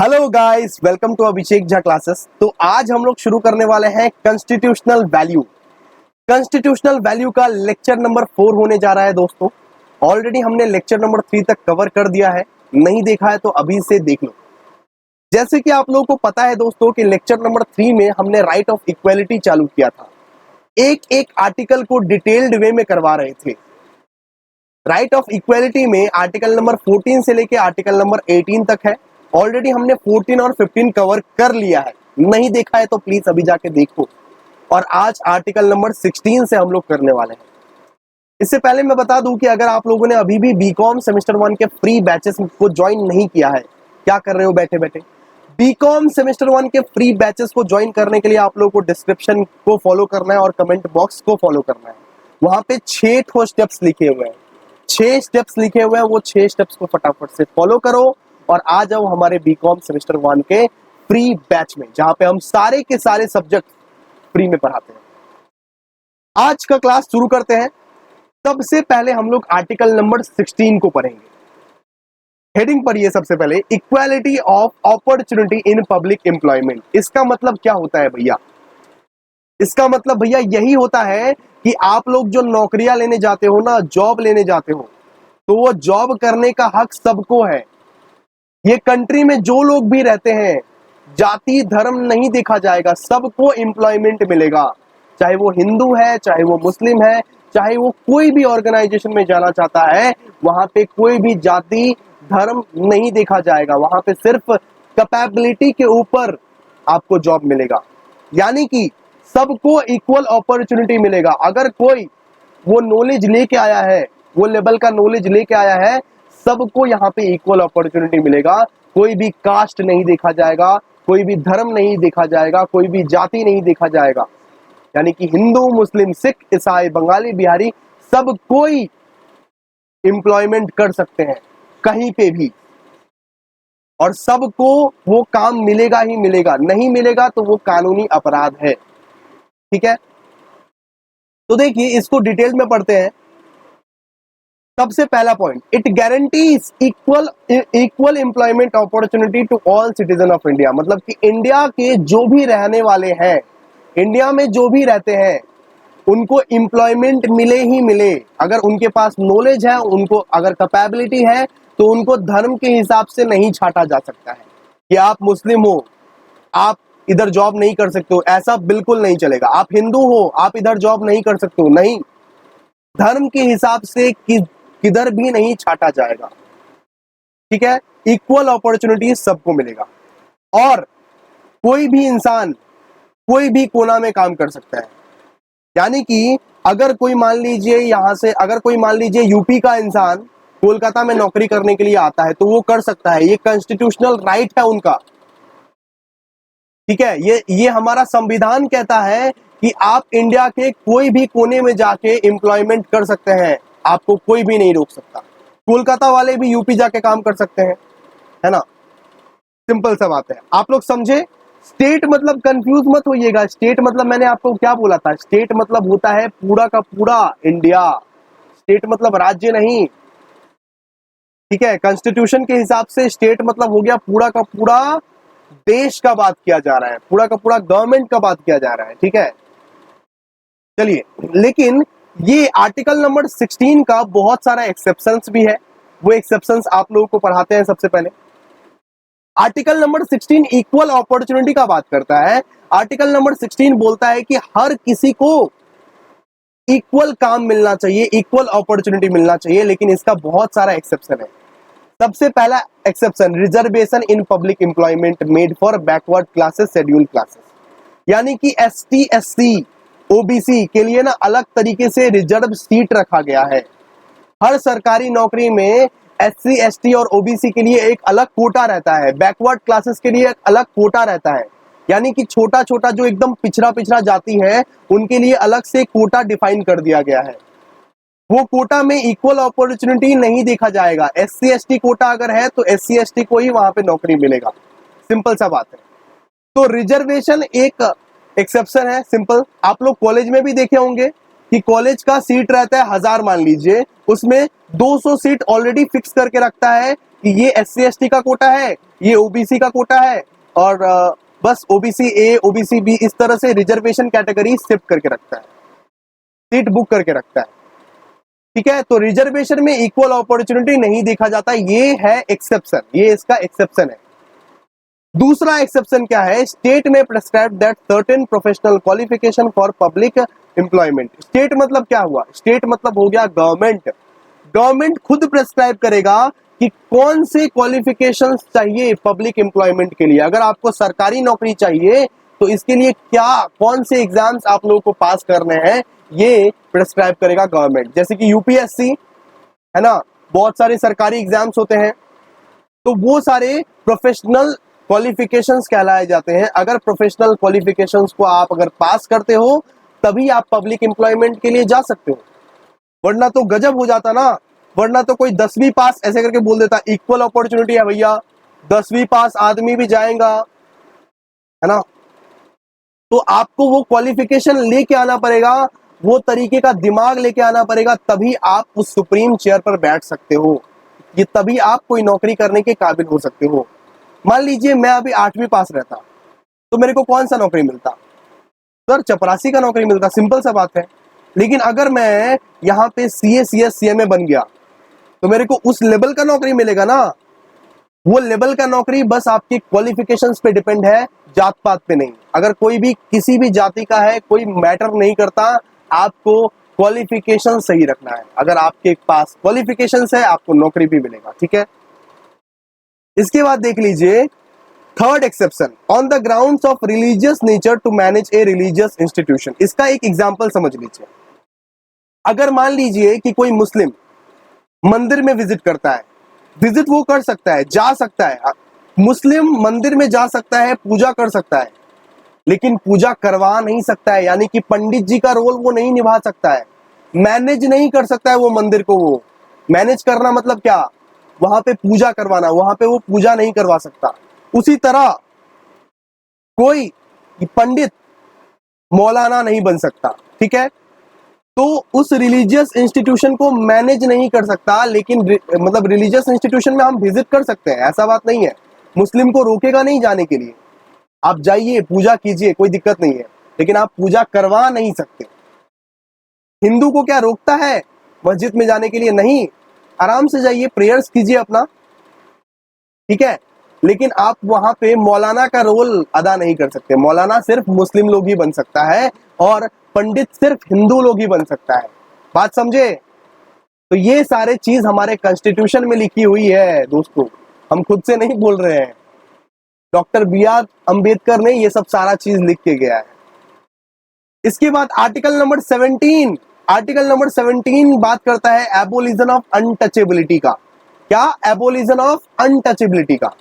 Hello guys, welcome to Abhishek Jha classes. तो आज हम लोग शुरू करने वाले हैं कॉन्स्टिट्यूशनल वैल्यू। कॉन्स्टिट्यूशनल वैल्यू का लेक्चर नंबर 4 होने जा रहा है दोस्तों। ऑलरेडी हमने लेक्चर नंबर 3 तक कवर कर दिया है, नहीं देखा है तो अभी से देख लो। जैसे कि आप लोगों को पता है दोस्तों कि लेक्चर नंबर 3 में हमने राइट ऑफ इक्वालिटी चालू किया था। एक एक आर्टिकल को डिटेल्ड वे में करवा रहे थे। राइट ऑफ इक्वालिटी में आर्टिकल नंबर 14 से लेके आर्टिकल नंबर 18 तक है। ऑलरेडी हमने 14 और 15 कवर कर लिया है, नहीं देखा है तो प्लीज अभी जाके देखो। और आज आर्टिकल नंबर 16 से हम लोग करने वाले हैं। इससे पहले मैं बता दूं कि अगर आप लोगों ने अभी भी बीकॉम सेमेस्टर 1 के फ्री बैचेस को ज्वाइन नहीं किया है, क्या कर रहे हो बैठे बैठे। बीकॉम सेमेस्टर 1 के फ्री बैचेस को ज्वाइन करने के लिए आप लोगों को डिस्क्रिप्शन को फॉलो करना है और कमेंट बॉक्स को फॉलो करना है। वहां पे 6 ठो स्टेप्स लिखे हुए हैं, 6 स्टेप्स लिखे हुए हैं। वो 6 स्टेप्स को फटाफट से फॉलो करो और आ जाओ हमारे बीकॉम सेमेस्टर 1 के फ्री बैच में, जहां पे हम सारे के सारे सब्जेक्ट फ्री में पढ़ाते हैं। आज का क्लास शुरू करते हैं। सबसे पहले हम लोग आर्टिकल नंबर 16 को पढ़ेंगे। हेडिंग पढ़िए सबसे पहले, equality of opportunity in public employment. इसका मतलब क्या होता है भैया? इसका मतलब भैया यही होता है कि आप लोग जो नौकरियां लेने जाते हो ना, जॉब लेने जाते हो, तो वो जॉब करने का हक सबको है। ये कंट्री में जो लोग भी रहते हैं, जाति धर्म नहीं देखा जाएगा, सबको एम्प्लॉयमेंट मिलेगा। चाहे वो हिंदू है, चाहे वो मुस्लिम है, चाहे वो कोई भी ऑर्गेनाइजेशन में जाना चाहता है, वहां पे कोई भी जाति धर्म नहीं देखा जाएगा। वहां पे सिर्फ कैपेबिलिटी के ऊपर आपको जॉब मिलेगा, यानी कि सबको इक्वल अपॉर्चुनिटी मिलेगा। अगर कोई वो नॉलेज लेके आया है, वो लेवल का नॉलेज लेके आया है, सबको यहाँ पे इक्वल अपॉर्चुनिटी मिलेगा। कोई भी कास्ट नहीं देखा जाएगा, कोई भी धर्म नहीं देखा जाएगा, कोई भी जाति नहीं देखा जाएगा। यानी कि हिंदू मुस्लिम सिख ईसाई बंगाली बिहारी सब कोई एम्प्लॉयमेंट कर सकते हैं कहीं पे भी, और सबको वो काम मिलेगा ही मिलेगा। नहीं मिलेगा तो वो कानूनी अपराध है। ठीक है, तो देखिए इसको डिटेल में पढ़ते हैं। सबसे पहला point, it guarantees equal employment opportunity to all citizen of India. मतलब कि इंडिया के जो भी रहने वाले हैं, इंडिया में जो भी रहते हैं, उनको एम्प्लॉयमेंट मिले ही मिले। अगर उनके पास नॉलेज है, उनको अगर कैपेबिलिटी है, तो उनको धर्म के हिसाब से नहीं छाटा जा सकता है कि आप मुस्लिम हो, आप इधर जॉब नहीं कर सकते हो। ऐसा बिल्कुल नहीं चलेगा। आप हिंदू हो, आप इधर जॉब नहीं कर सकते हो, नहीं। धर्म के हिसाब से किधर भी नहीं छाटा जाएगा। ठीक है, इक्वल अपॉर्चुनिटी सबको मिलेगा और कोई भी इंसान कोई भी कोना में काम कर सकता है। यानी कि अगर कोई मान लीजिए यहां से, अगर कोई मान लीजिए यूपी का इंसान कोलकाता में नौकरी करने के लिए आता है, तो वो कर सकता है। ये कॉन्स्टिट्यूशनल राइट है उनका। ठीक है, ये हमारा संविधान कहता है कि आप इंडिया के कोई भी कोने में जाके एम्प्लॉयमेंट कर सकते हैं, आपको कोई भी नहीं रोक सकता। कोलकाता वाले भी यूपी जाके काम कर सकते हैं, है ना। सिंपल सा बात है, आप लोग समझे। स्टेट मतलब कंफ्यूज मत होइएगा। स्टेट मतलब मैंने आपको क्या बोला था? स्टेट मतलब होता है पूरा का पूरा इंडिया। स्टेट मतलब राज्य नहीं। ठीक है, कॉन्स्टिट्यूशन के हिसाब से स्टेट मतलब हो गया पूरा का पूरा देश का बात किया जा रहा है, पूरा का पूरा गवर्नमेंट का बात किया जा रहा है। ठीक है, चलिए। लेकिन ये आर्टिकल नंबर 16 का बहुत सारा एक्सेप्शंस भी है। वो एक्सेप्शंस आप लोगों को पढ़ाते हैं। सबसे पहले आर्टिकल नंबर 16 इक्वल अपॉर्चुनिटी का बात करता है। आर्टिकल नंबर 16 बोलता है कि हर किसी को इक्वल काम मिलना चाहिए, इक्वल अपॉर्चुनिटी मिलना चाहिए। लेकिन इसका बहुत सारा एक्सेप्शन है। सबसे पहला exception, reservation in public employment made for backward classes scheduled classes. यानी कि एसटी एससी ओबीसी के लिए ना अलग तरीके से रिजर्व सीट रखा गया है। हर सरकारी नौकरी में एससी एसटी और ओबीसी के लिए एक अलग कोटा रहता है, बैकवर्ड क्लासेस के लिए एक अलग कोटा रहता है। यानी कि छोटा छोटा जो एकदम पिछड़ा पिछड़ा जाति है, उनके लिए अलग से कोटा डिफाइन कर दिया गया है। वो कोटा में इक्वल अपॉर्चुनिटी नहीं देखा जाएगा। एससी एसटी कोटा अगर है तो एससी एसटी को ही वहां पे नौकरी मिलेगा। सिंपल सा बात है। तो रिजर्वेशन एक एक्सेप्शन है, सिंपल। आप लोग कॉलेज में भी देखे होंगे कि कॉलेज का सीट रहता है 1000 मान लीजिए, उसमें 200 सीट ऑलरेडी फिक्स करके रखता है कि ये एससी एसटी का कोटा है, ये ओबीसी का कोटा है और बस ओबीसी ए ओबीसी बी इस तरह से रिजर्वेशन कैटेगरी शिफ्ट करके रखता है, सीट बुक करके रखता है। ठीक है, तो रिजर्वेशन में इक्वल अपॉर्चुनिटी नहीं देखा जाता, ये है एक्सेप्शन, ये इसका एक्सेप्शन है। दूसरा एक्सेप्शन क्या है, स्टेट में prescribe that certain professional qualification for public employment. State मतलब क्या हुआ, स्टेट मतलब हो गया गवर्नमेंट। गवर्नमेंट खुद प्रेस्क्राइब करेगा कि कौन से क्वालिफिकेशंस चाहिए पब्लिक एम्प्लॉयमेंट के लिए। अगर आपको सरकारी नौकरी चाहिए तो इसके लिए क्या कौन से एग्जाम्स आप लोगों को पास करने हैं, ये प्रेस्क्राइब करेगा गवर्नमेंट। जैसे कि यूपीएससी है ना, बहुत सारे सरकारी एग्जाम्स होते हैं, तो वो सारे प्रोफेशनल क्वालिफिकेशंस कहलाए जाते हैं। अगर प्रोफेशनल क्वालिफिकेशंस को आप अगर पास करते हो तभी आप पब्लिक एम्प्लॉयमेंट के लिए जा सकते हो, वरना तो गजब हो जाता ना। वरना तो कोई 10वीं पास ऐसे करके बोल देता इक्वल अपॉर्चुनिटी है भैया, 10वीं पास आदमी भी जाएगा, है ना। तो आपको वो क्वालिफिकेशन लेके आना पड़ेगा, वो तरीके का दिमाग लेके आना पड़ेगा, तभी आप उस सुप्रीम चेयर पर बैठ सकते हो, ये तभी आप कोई नौकरी करने के काबिल हो सकते हो। मान लीजिए मैं अभी 8वीं पास रहता तो मेरे को कौन सा नौकरी मिलता सर, चपरासी का नौकरी मिलता, सिंपल सा बात है। लेकिन अगर मैं यहाँ पे सीए सीएस सीएमए बन गया तो मेरे को उस लेवल का नौकरी मिलेगा ना। वो लेवल का नौकरी बस आपकी क्वालिफिकेशंस पे डिपेंड है, जात पात पे नहीं। अगर कोई भी किसी भी जाति का है कोई मैटर नहीं करता, आपको क्वालिफिकेशन सही रखना है। अगर आपके पास क्वालिफिकेशंस है आपको नौकरी भी मिलेगा। ठीक है, इसके बाद देख लीजिए third exception, on the grounds of religious nature to manage a religious institution. इसका एक एग्जाम्पल समझ लीजिए। अगर मान लीजिए कि कोई मुस्लिम मंदिर में विजिट करता है, विजिट वो कर सकता है, जा सकता है, मुस्लिम मंदिर में जा सकता है, पूजा कर सकता है, लेकिन पूजा करवा नहीं सकता है, यानी कि पंडित जी का रोल वो नहीं निभा सकता है, मैनेज नहीं कर सकता है वो मंदिर को। वो मैनेज करना मतलब क्या, वहां पे पूजा करवाना, वहां पे वो पूजा नहीं करवा सकता। उसी तरह कोई पंडित मौलाना नहीं बन सकता। ठीक है, तो उस रिलीजियस इंस्टीट्यूशन को मैनेज नहीं कर सकता, लेकिन मतलब रिलीजियस इंस्टीट्यूशन में हम विजिट कर सकते हैं, ऐसा बात नहीं है। मुस्लिम को रोकेगा नहीं जाने के लिए, आप जाइए पूजा कीजिए, कोई दिक्कत नहीं है, लेकिन आप पूजा करवा नहीं सकते। हिंदू को क्या रोकता है मस्जिद में जाने के लिए, नहीं, आराम से जाइए प्रेयर्स कीजिए अपना। ठीक है, लेकिन आप वहां पे मौलाना का रोल अदा नहीं कर सकते। मौलाना सिर्फ मुस्लिम लोग ही बन सकता है और पंडित सिर्फ हिंदू लोग ही बन सकता है। बात समझे। तो ये सारे चीज हमारे कॉन्स्टिट्यूशन में लिखी हुई है दोस्तों, हम खुद से नहीं बोल रहे हैं, डॉक्टर बी आर अम्बेडकर ने ये सब सारा चीज लिख के गया है। इसके बाद आर्टिकल नंबर 17, आर्टिकल नंबर 17 बात करता है एबोलिशन ऑफ अनटचेबिलिटी का। क्या, एबोलिशन ऑफ अनटचेबिलिटी का।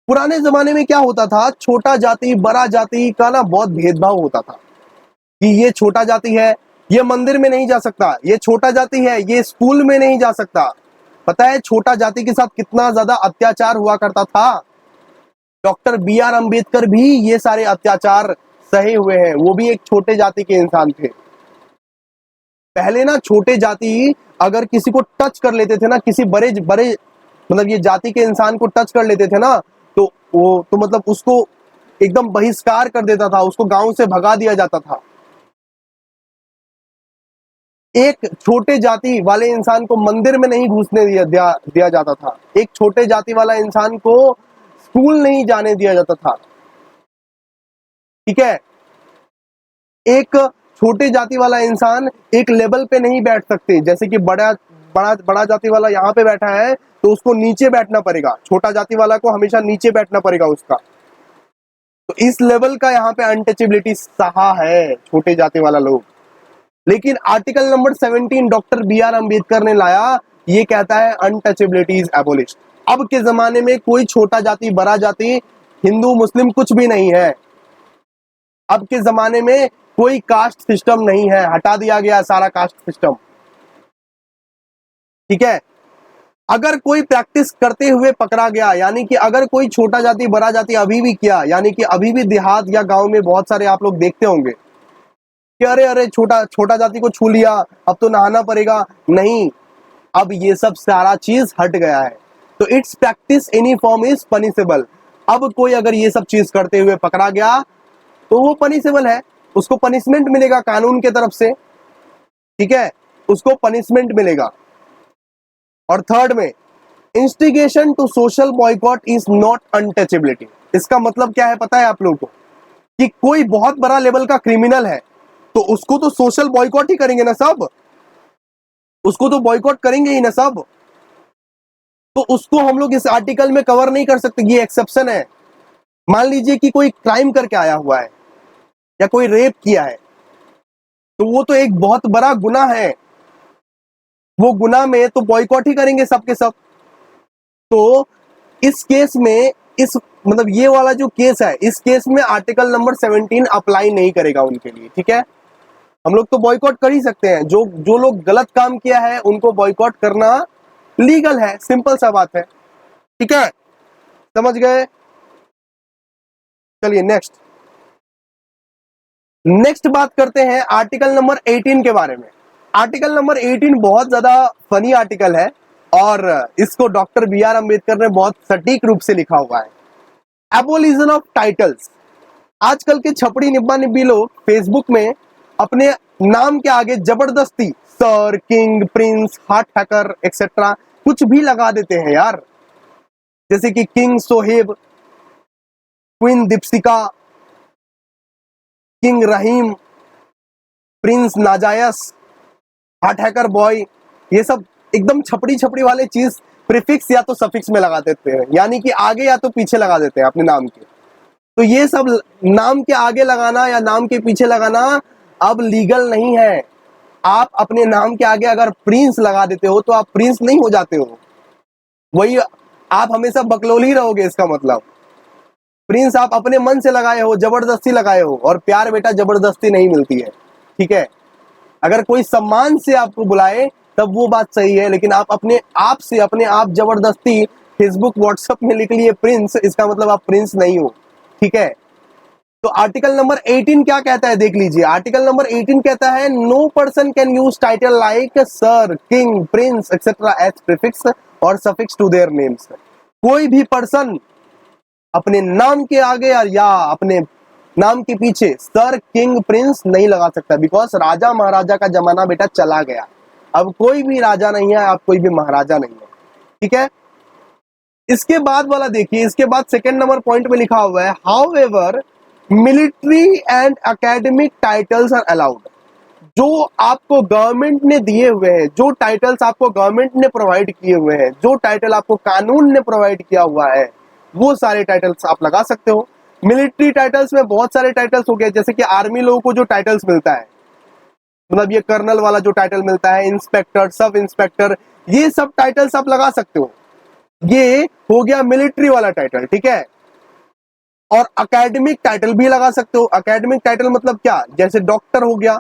पुराने जमाने में क्या होता था, छोटा जाति बड़ा जाति का ना बहुत भेदभाव होता था कि ये छोटा जाति है, ये मंदिर में नहीं जा सकता, ये छोटा जाति है, ये स्कूल में नहीं जा सकता। पता है छोटा जाति के साथ कितना ज्यादा अत्याचार हुआ करता था। डॉक्टर बी आर अम्बेडकर भी ये सारे अत्याचार सहे हुए हैं, वो भी एक छोटे जाति के इंसान थे। पहले ना छोटे जाति अगर किसी को टच कर लेते थे ना, किसी बड़े बड़े मतलब ये जाति के इंसान को टच कर लेते थे ना, तो वो तो मतलब उसको एकदम बहिष्कार कर देता था, उसको गांव से भगा दिया जाता था। एक छोटे जाति वाले इंसान को मंदिर में नहीं घुसने दिया जाता था। एक छोटे जाति वाला इंसान को स्कूल नहीं जाने दिया जाता था। ठीक है, एक छोटे जाति वाला इंसान एक लेवल पे नहीं बैठ सकते, जैसे कि बड़ा बड़ा बड़ा जाति वाला यहाँ पे बैठा है तो उसको नीचे बैठना पड़ेगा, छोटा जाति वाला को हमेशा नीचे बैठना पड़ेगा उसका। तो इस लेवल का यहाँ पे अनटचेबिलिटी सहा है छोटे जाति वाला लोग। लेकिन article number 17 doctor B R Ambedkar ने लाया, ये कहता है अनटचेबिलिटी इज एबोलिश्ड। अब के जमाने में कोई छोटा जाति बड़ा जाति हिंदू मुस्लिम कुछ भी नहीं है। अब के जमाने में कोई कास्ट सिस्टम नहीं है, हटा दिया गया सारा कास्ट सिस्टम। ठीक है, अगर कोई प्रैक्टिस करते हुए पकड़ा गया, यानी कि अगर कोई छोटा जाति बड़ा जाति अभी भी किया, यानी कि अभी भी देहात या गांव में बहुत सारे आप लोग देखते होंगे कि अरे अरे छोटा जाति को छू लिया अब तो नहाना पड़ेगा, नहीं, अब ये सब सारा चीज हट गया है। तो it's practice any form is punishable. अब कोई अगर ये सब चीज करते हुए पकड़ा गया तो वो पनिशेबल है, उसको पनिशमेंट मिलेगा कानून के तरफ से, ठीक है, उसको पनिशमेंट मिलेगा। और थर्ड में instigation to social boycott is not untouchability. इसका मतलब क्या है पता है आप लोगों को, कि कोई बहुत बड़ा लेवल का क्रिमिनल है तो उसको तो सोशल बॉयकॉट ही करेंगे ना सब, उसको तो बॉयकॉट करेंगे ही ना सब। तो उसको हम लोग इस आर्टिकल में कवर नहीं कर सकते, ये एक्सेप्शन है। मान लीजिए कि कोई क्राइम करके आया हुआ है या कोई रेप किया है, तो वो तो एक बहुत बड़ा गुनाह है, वो गुनाह में तो बॉयकॉट ही करेंगे सबके सब। तो इस केस में, इस मतलब ये वाला जो केस है, इस केस में आर्टिकल नंबर 17 अप्लाई नहीं करेगा उनके लिए, ठीक है। हम लोग तो बॉयकॉट कर ही सकते हैं, जो जो लोग गलत काम किया है उनको बॉयकॉट करना लीगल है, सिंपल सा बात है, ठीक है, समझ गए। चलिए नेक्स्ट बात करते हैं आर्टिकल नंबर 18 के बारे में। आर्टिकल नंबर 18 बहुत ज्यादा फनी आर्टिकल है और इसको डॉक्टर बी आर अम्बेडकर ने बहुत सटीक रूप से लिखा हुआ है। Abolition of titles. आजकल के छपड़ी निब्बा निब्बी लोग फेसबुक में अपने नाम के आगे जबरदस्ती sir, king, prince, heart hacker etcetera कुछ भी लगा देते हैं यार, जैसे कि king Soheb, queen Deepshika, king Rahim, prince नाजायस, हार्ट हैकर बॉय, ये सब एकदम छपड़ी छपड़ी वाले चीज प्रीफिक्स या तो सफिक्स में लगा देते हैं, यानी कि आगे या तो पीछे लगा देते हैं अपने नाम के। तो ये सब नाम के आगे लगाना या नाम के पीछे लगाना अब लीगल नहीं है। आप अपने नाम के आगे अगर प्रिंस लगा देते हो तो आप प्रिंस नहीं हो जाते हो, वही आप हमेशा बकलोल ही रहोगे। इसका मतलब प्रिंस आप अपने मन से लगाए हो, जबरदस्ती लगाए हो, और प्यार बेटा जबरदस्ती नहीं मिलती है, ठीक है। अगर कोई सम्मान से आपको बुलाए तब वो बात सही है, लेकिन आप अपने आप से अपने आप जबरदस्ती फेसबुक व्हाट्सएप में लिख लिए प्रिंस, इसका मतलब आप प्रिंस नहीं हो, ठीक है। तो आर्टिकल नंबर 18 क्या कहता है देख लीजिए। आर्टिकल नंबर 18 कहता है no person can use title like sir, king, prince etcetera as prefix और सफिक्स टू देयर नेम्स। कोई भी पर्सन अपने नाम के आगे या अपने नाम के पीछे सर, किंग, प्रिंस नहीं लगा सकता, बिकॉज राजा महाराजा का जमाना बेटा चला गया। अब कोई भी राजा नहीं है, अब कोई भी महाराजा नहीं है, ठीक है। इसके बाद वाला देखिए, इसके बाद सेकंड नंबर पॉइंट में लिखा हुआ है however military and academic titles are allowed. जो आपको गवर्नमेंट ने दिए हुए हैं, जो टाइटल्स आपको गवर्नमेंट ने प्रोवाइड किए हुए हैं, जो टाइटल आपको कानून ने प्रोवाइड किया हुआ है, वो सारे टाइटल्स आप लगा सकते हो। मिलिट्री टाइटल्स में बहुत सारे टाइटल्स हो गए, जैसे कि आर्मी लोगों को जो टाइटल्स मिलता है, मतलब ये कर्नल वाला जो टाइटल मिलता है, इंस्पेक्टर, सब इंस्पेक्टर, ये सब टाइटल्स आप लगा सकते हो। ये हो गया मिलिट्री वाला टाइटल, ठीक है। और एकेडमिक टाइटल भी लगा सकते हो। एकेडमिक टाइटल मतलब क्या, जैसे डॉक्टर हो गया,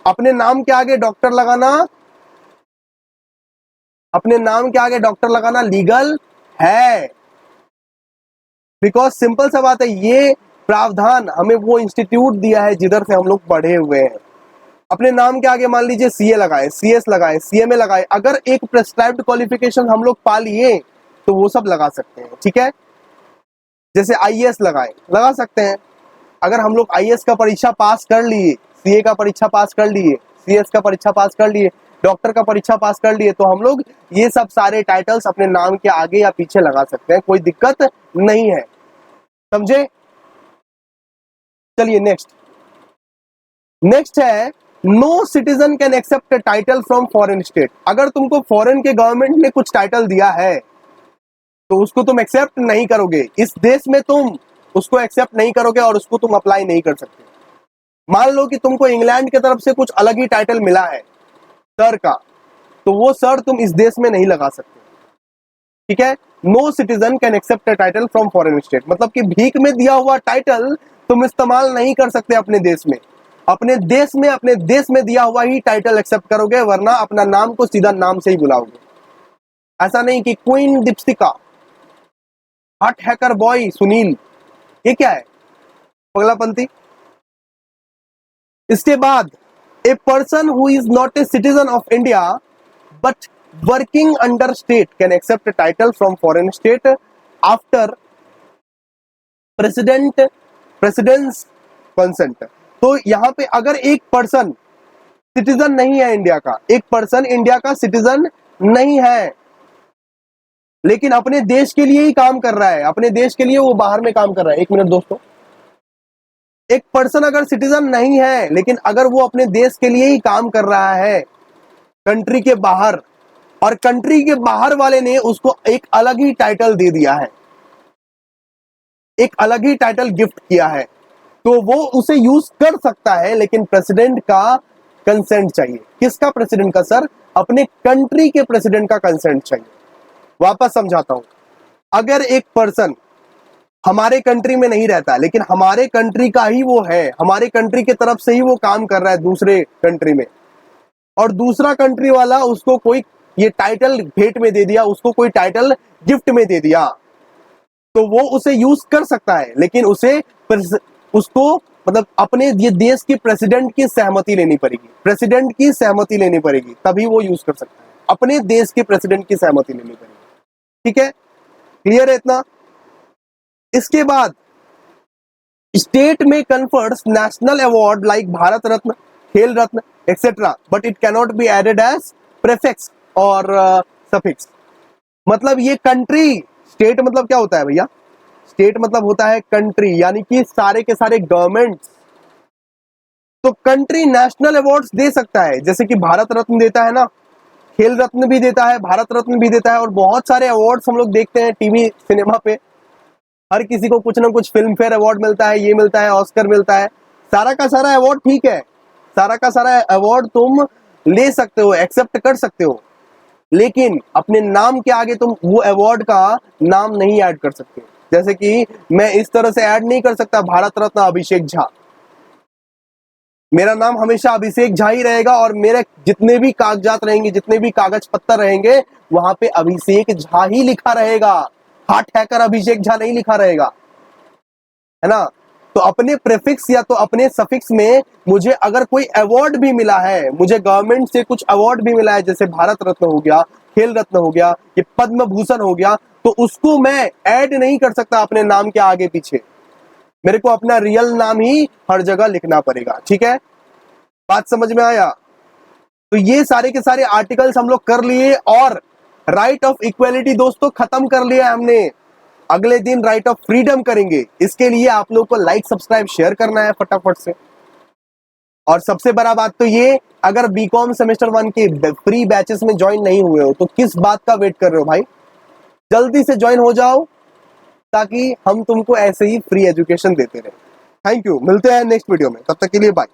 अपने नाम के आगे डॉक्टर लगाना, अपने नाम के आगे डॉक्टर लगाना लीगल है, बिकॉज सिंपल सा बात है, ये प्रावधान हमें वो इंस्टीट्यूट दिया है जिधर से हम लोग पढ़े हुए हैं। अपने नाम के आगे मान लीजिए सीए लगाए, सीएस लगाए, सीएमए लगाए, अगर एक प्रेस्क्राइब्ड क्वालिफिकेशन हम लोग पा लिए तो वो सब लगा सकते हैं, ठीक है। जैसे आईएएस लगाए, लगा सकते हैं। अगर हम लोग आईएएस का परीक्षा पास कर लिए, सीए का परीक्षा पास कर लिए, सीएस का परीक्षा पास कर लिए, डॉक्टर का परीक्षा पास कर लिए, तो हम लोग ये सब सारे टाइटल्स अपने नाम के आगे या पीछे लगा सकते हैं, कोई दिक्कत नहीं है, समझे। चलिए नेक्स्ट है no citizen can accept title from foreign state. अगर तुमको फॉरेन के गवर्नमेंट ने कुछ टाइटल दिया है तो उसको तुम एक्सेप्ट नहीं करोगे, इस देश में तुम उसको एक्सेप्ट नहीं करोगे और उसको तुम अप्लाई नहीं कर सकते। मान लो कि तुमको इंग्लैंड की तरफ से कुछ अलग ही टाइटल मिला है सर का, तो वो सर तुम इस देश में नहीं लगा सकते, ठीक है। No citizen can accept a title from foreign state, मतलब कि भीख में दिया हुआ टाइटल तुम इस्तेमाल नहीं कर सकते अपने देश में। अपने देश में दिया हुआ ही टाइटल एक्सेप्ट करोगे, वरना अपना नाम को सीधा नाम से ही बुलाओगे। ऐसा नहीं कि queen Deepshikha, hot hacker boy Sunil, ये क्या है पगलापंती। इसके बाद a person who is not a citizen of India but working under state can accept title from foreign state after president's consent. तो यहाँ पे अगर एक पर्सन सिटीजन नहीं है इंडिया का, एक पर्सन इंडिया का सिटीजन नहीं है, लेकिन अपने देश के लिए ही काम कर रहा है, अपने देश के लिए वो बाहर में काम कर रहा है। एक मिनट दोस्तों, एक पर्सन अगर सिटीजन नहीं है लेकिन अगर वो अपने देश के लिए ही काम कर रहा है कंट्री के बाहर, और कंट्री के बाहर वाले ने उसको एक अलग ही टाइटल दे दिया है, एक अलग ही टाइटल गिफ्ट किया है, तो वो उसे यूज कर सकता है, लेकिन प्रेसिडेंट का कंसेंट चाहिए। किसका प्रेसिडेंट का सर? अपने कंट्री के प्रेसिडेंट का कंसेंट चाहिए। वापस समझाता हूं, अगर एक पर्सन हमारे कंट्री में नहीं रहता लेकिन हमारे कंट्री का ही वो है, हमारे कंट्री की तरफ से ही वो काम कर रहा है दूसरे कंट्री में, और दूसरा कंट्री वाला उसको कोई ये टाइटल भेंट में दे दिया, उसको कोई टाइटल गिफ्ट में दे दिया, तो वो उसे यूज कर सकता है, लेकिन उसको मतलब अपने ये देश के प्रेसिडेंट की सहमति लेनी पड़ेगी, प्रेसिडेंट की सहमति लेनी पड़ेगी, तभी वो यूज कर सकता है। अपने देश के प्रेसिडेंट की सहमति लेनी पड़ेगी। ठीक है, क्लियर है इतना? इसके बाद स्टेट में confers national award like Bharat Ratna, Khel Ratna etcetera, but it cannot be added as prefix और सफिक्स। मतलब ये कंट्री, स्टेट मतलब क्या होता है भैया? स्टेट मतलब होता है कंट्री, यानी कि सारे के सारे गवर्नमेंट्स। तो कंट्री नेशनल अवार्ड्स दे सकता है, जैसे कि भारत रत्न देता है ना, खेल रत्न भी देता है, भारत रत्न भी देता है, और बहुत सारे अवार्ड्स हम लोग देखते हैं टीवी सिनेमा पे। हर किसी को कुछ ना कुछ फिल्म फेयर अवार्ड मिलता है, ये मिलता है, ऑस्कर मिलता है। सारा का सारा अवार्ड ठीक है, सारा का सारा अवार्ड तुम ले सकते हो, एक्सेप्ट कर सकते हो, लेकिन अपने नाम के आगे तुम वो अवार्ड का नाम नहीं ऐड कर सकते। जैसे कि मैं इस तरह से ऐड नहीं कर सकता भारत रत्न अभिषेक झा, मेरा नाम हमेशा अभिषेक झा ही रहेगा, और मेरे जितने भी कागजात रहेंगे, जितने भी कागज पत्तर रहेंगे, वहां पे अभिषेक झा ही लिखा रहेगा, हार्ट हैकर अभिषेक झा नहीं लिखा रहेगा, है ना? तो अपने प्रीफिक्स या तो अपने सफिक्स में मुझे अगर कोई अवार्ड भी मिला है, मुझे गवर्नमेंट से कुछ अवार्ड भी मिला है, जैसे भारत रत्न हो गया, खेल रत्न हो गया, ये पद्म भूषण हो गया, तो उसको मैं ऐड नहीं कर सकता अपने नाम के आगे पीछे, मेरे को अपना रियल नाम ही हर जगह लिखना पड़ेगा। ठीक है, बात समझ में आया? तो ये सारे के सारे आर्टिकल्स हम लोग कर लिए, और राइट ऑफ इक्वेलिटी दोस्तों खत्म कर लिया हमने। अगले दिन राइट ऑफ फ्रीडम करेंगे, इसके लिए आप लोग को लाइक सब्सक्राइब शेयर करना है फटाफट से। और सबसे बड़ा बात तो ये, अगर बीकॉम सेमेस्टर 1 के फ्री बैचेस में ज्वाइन नहीं हुए हो तो किस बात का वेट कर रहे हो भाई? जल्दी से ज्वाइन हो जाओ, ताकि हम तुमको ऐसे ही फ्री एजुकेशन देते रहे। थैंक यू, मिलते हैं नेक्स्ट वीडियो में, तब तक के लिए बाय।